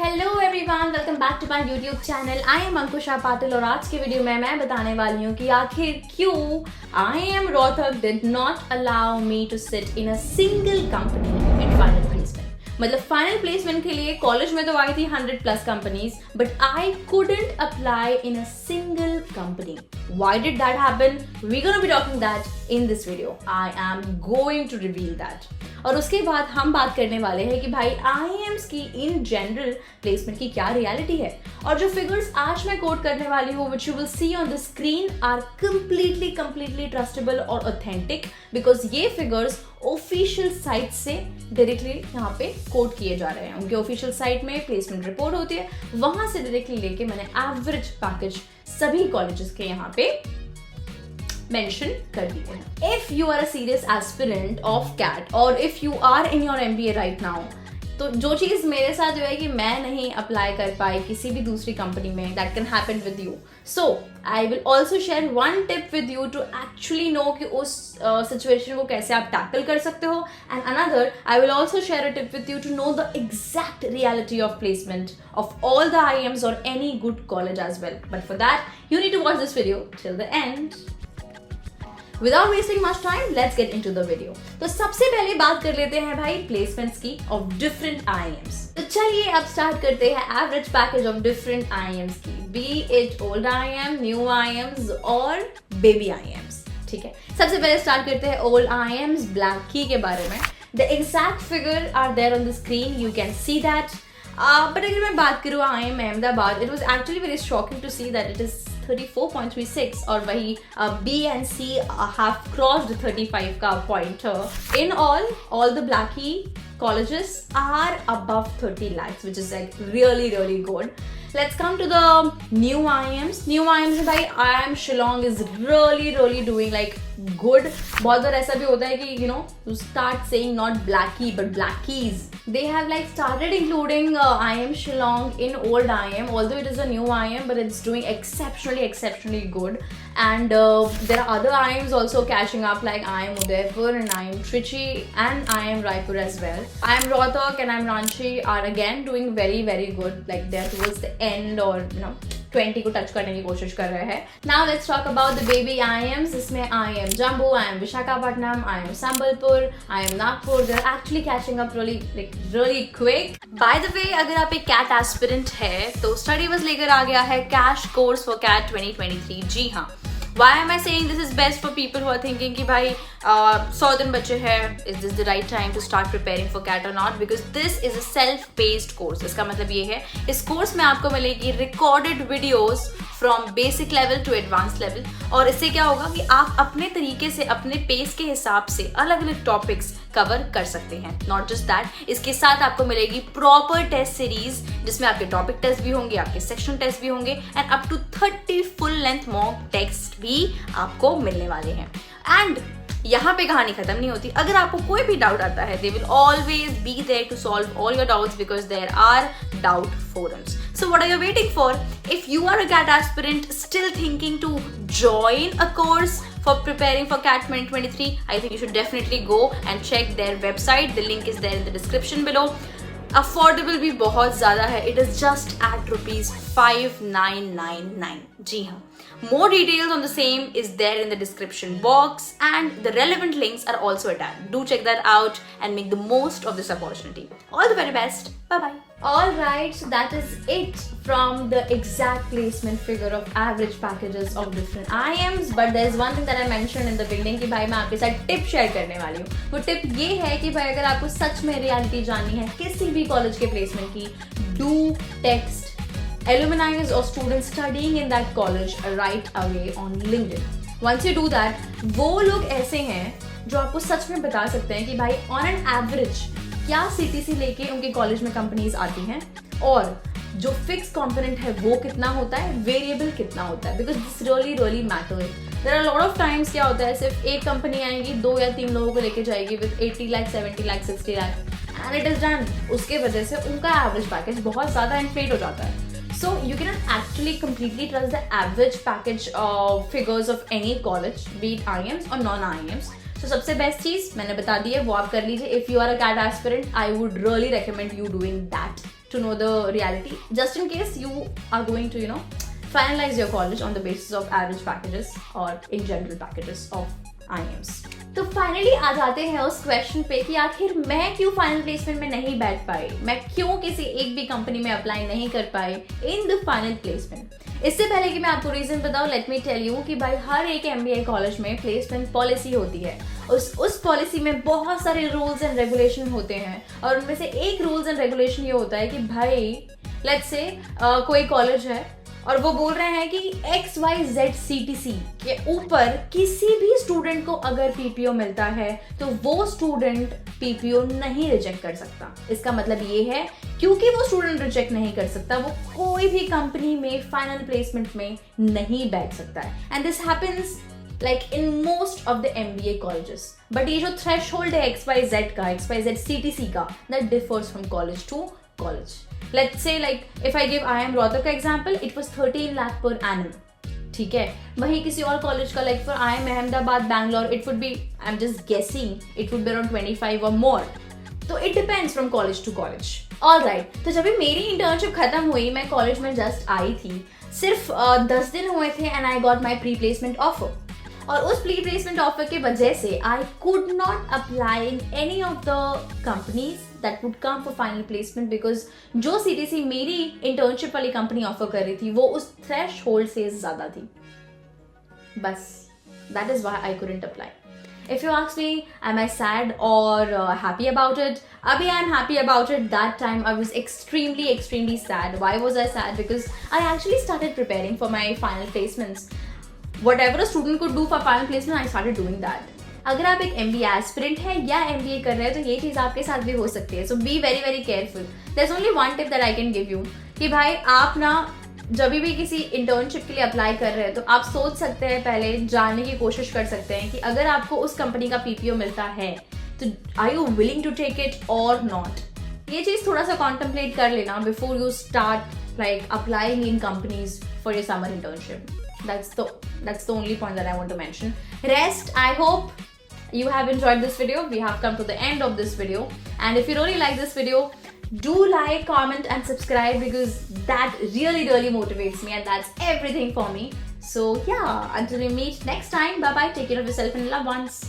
Hello everyone, welcome back to my YouTube channel. I am Ankusha Patil और आज के video में मैं बताने वाली हूँ कि आखिर क्यों IIM Rohtak did not allow me to sit in a single company in final placement. मतलब फाइनल प्लेसमेंट के लिए कॉलेज में तो आई थी 100+ companies, but I couldn't apply in a single company. Why did that happen? We're gonna be talking that in this video. I am going to reveal that. और उसके बाद हम बात करने वाले हैं कि भाई IIMs की इन जनरल प्लेसमेंट की क्या रियलिटी है। और जो फिगर्स आज मैं कोट करने वाली हूँ which you will see on the screen are completely trustable और authentic because ये फिगर्स ऑफिशियल साइट से डायरेक्टली यहाँ पे कोट किए जा रहे हैं। उनके ऑफिशियल साइट में प्लेसमेंट रिपोर्ट होती है, वहां से डायरेक्टली लेके मैंने एवरेज पैकेज सभी कॉलेजेस के यहाँ पे मेंशन कर दिए हैं। If you are a serious aspirant of CAT और if you are in your MBA right now, तो जो चीज मेरे साथ जो है कि मैं नहीं अप्लाई कर पाई किसी भी दूसरी कंपनी में, that can happen with you. So I will also share one tip with you to actually know कि उस सिचुएशन को कैसे आप टैकल कर सकते हो, and another I will also share a tip with you to know the exact reality of placement of all the IIMs और any good college as well. But for that you need to watch this video till the end. Without wasting much time, let's get into the video. तो सबसे पहले बात कर लेते हैं भाई placements की of different IIMs। तो चलिए अब स्टार्ट करते हैं average package of different IIMs की, be it old IIM, new IIMs और baby IIMs। ठीक है, सबसे पहले स्टार्ट करते हैं old IIMs ब्लैक की के बारे में। The exact figure are there on the screen, you can see that. But अगर मैं बात करूँ IIM Ahmedabad, it was actually very shocking to see that it is 34.36 और वही B and C have crossed 35 का pointer. In all the Blackie colleges are above 30 lakhs, which is like really good. Let's come to the new IIMs. New IIMs में भाई IIM Shillong is really doing like good. बहुत बार ऐसा भी होता है कि you start saying not Blackie but Blackies. They have like started including IIM Shillong in old IIM, although it is a new IIM, but it's doing exceptionally good. And there are other IIMs also catching up like IIM Udaipur and IIM Trichy and IIM Raipur as well. IIM Rohtak and IIM Ranchi are again doing very good, like they're towards the end or 20 को touch करने की कोशिश कर रहे हैं। Now let's talk about the baby IIMs. इसमें IIM Jammu, IIM Visakhapatnam, IIM Sambalpur, IIM Nagpur, they're actually catching up really quick. By the way, अगर आप एक CAT aspirant है तो स्टडी बस लेकर आ गया है कैश कोर्स फॉर CAT 2023। जी हाँ, Why am I saying this is best for people who are thinking कि भाई 100 दिन बचे हैं, is this the right time to start preparing for CAT or not? Because this is a self-paced course. इसका मतलब ये है, इस कोर्स में आपको मिलेगी recorded videos from basic level to advanced level, और इससे क्या होगा कि आप अपने तरीके से अपने पेस के हिसाब से अलग टॉपिक्स कवर कर सकते हैं। नॉट जस्ट दैट, इसके साथ आपको मिलेगी प्रॉपर टेस्ट सीरीज जिसमें आपके टॉपिक टेस्ट भी होंगे, आपके सेक्शन टेस्ट भी होंगे, and up to 30 full length mock test भी आपको मिलने वाले हैं। एंड यहाँ पे कहानी खत्म नहीं होती। अगर आपको कोई भी डाउट आता है, they will always be there to solve all your doubts because there are doubt forums. So what are you waiting for? If you are a CAT aspirant still thinking to join a course for preparing for CAT 2023, I think you should definitely go and check their website. The link is there in the description below. Affordable भी बहुत ज़्यादा है, it is just eight ₹5999। जी हाँ, more details on the same is there in the description box and the relevant links are also attached. Do check that out and make the most of this opportunity. All the very best. Bye bye. Alright, so that is it from the exact placement figure of average packages of different IIMs. But there is one thing that I mentioned in the beginning कि भाई मैं आपके साथ tip share करने वाली हूँ। वो tip ये है कि भाई अगर आपको सच में रियलिटी जाननी है किसी भी कॉलेज के प्लेसमेंट की, do text alumni or students studying in that college right away on LinkedIn. Once you do that, वो लोग ऐसे हैं जो आपको सच में बता सकते हैं कि भाई on an average क्या CTC लेके उनके कॉलेज में कंपनीज आती हैं और जो फिक्स कॉम्पोनेंट है वो कितना होता है, वेरिएबल कितना होता है, because this really matter. There are lot of times क्या होता है, सिर्फ एक कंपनी आएगी 2 या 3 लोगों को लेके जाएगी with 80 lakh 70 lakh 60 lakh and it is done. उसके वजह से उनका एवरेज पैकेज बहुत ज़्यादा इन्फ्लेट हो जाता है। So you cannot actually completely trust the average package figures of any college, be it IIMs or non-IIMs. So सबसे बेस्ट चीज मैंने बता दी है, वो आप कर लीजिए। If you are a CAT aspirant, I would really recommend you doing that to know the reality, just in case you are going to, finalize your college on the basis of average packages or in general packages of IIMs. तो finally आ जाते हैं उस question पे कि आखिर मैं क्यों final placement में नहीं बैठ पाई, मैं क्यों किसी एक भी कंपनी में अप्लाई नहीं कर पाई इन द फाइनल प्लेसमेंट। इससे पहले कि मैं आपको रीजन बताऊं, लेट मी टेल यू कि भाई हर एक MBA कॉलेज में प्लेसमेंट पॉलिसी होती है। उस पॉलिसी में बहुत सारे रूल्स एंड रेगुलेशन होते हैं और उनमें से एक रूल्स एंड रेगुलेशन ये होता है कि भाई लेट्स से कोई कॉलेज है और वो बोल रहे हैं कि XYZ CTC के ऊपर किसी भी स्टूडेंट को अगर PPO मिलता है तो वो स्टूडेंट PPO नहीं रिजेक्ट कर सकता। इसका मतलब ये है क्योंकि वो स्टूडेंट रिजेक्ट नहीं कर सकता, वो कोई भी कंपनी में फाइनल प्लेसमेंट में नहीं बैठ सकता है। And this happens like in most of the MBA colleges. But ये जो threshold है XYZ CTC का, that differs from college to college. Let's say like if I give IIM Rohtak का example, it was 13 lakh per annum. ठीक है, वहीं किसी और कॉलेज का like for IIM Ahmedabad, Bangalore, it would be, I'm just guessing, it would be around 25 or more. तो it depends from college to college. Alright, तो जब भी मेरी इंटर्नशिप खत्म हुई, मैं कॉलेज में जस्ट आई थी, सिर्फ 10 दिन हुए थे and I got my pre-placement offer. और उस प्री प्लेसमेंट ऑफर की वजह से I could not apply in any of the companies that would come for final placement because जो CTC मेरी इंटर्नशिप वाली कंपनी ऑफर कर रही थी वो उस थ्रेश होल्ड से ज्यादा थी। बस that is why I couldn't apply. If you ask me, am I sad or happy about it? Abhi I'm happy about it. That time I was extremely sad. Why was I sad? Because I actually started preparing for my final placements. Whatever a student could do for final placement, I started doing that. अगर आप एक MBA aspirant है या MBA कर रहे हैं तो ये चीज़ आपके साथ भी हो सकती है। So be very careful. There's only one tip that I can give you कि भाई आप ना जब भी किसी इंटर्नशिप के लिए अप्लाई कर रहे हैं तो आप सोच सकते हैं, पहले जानने की कोशिश कर सकते हैं कि अगर आपको उस कंपनी का PPO मिलता है तो are you willing to take it और नॉट। ये चीज़ थोड़ा सा कॉन्टेम्पलेट कर लेना before you start like applying in companies for your summer internship. That's the only point that I want to mention. Rest, I hope you have enjoyed this video. We have come to the end of this video. And if you really like this video, do like, comment and subscribe because that really motivates me and that's everything for me. So yeah, until we meet next time, bye bye, take care of yourself and loved ones.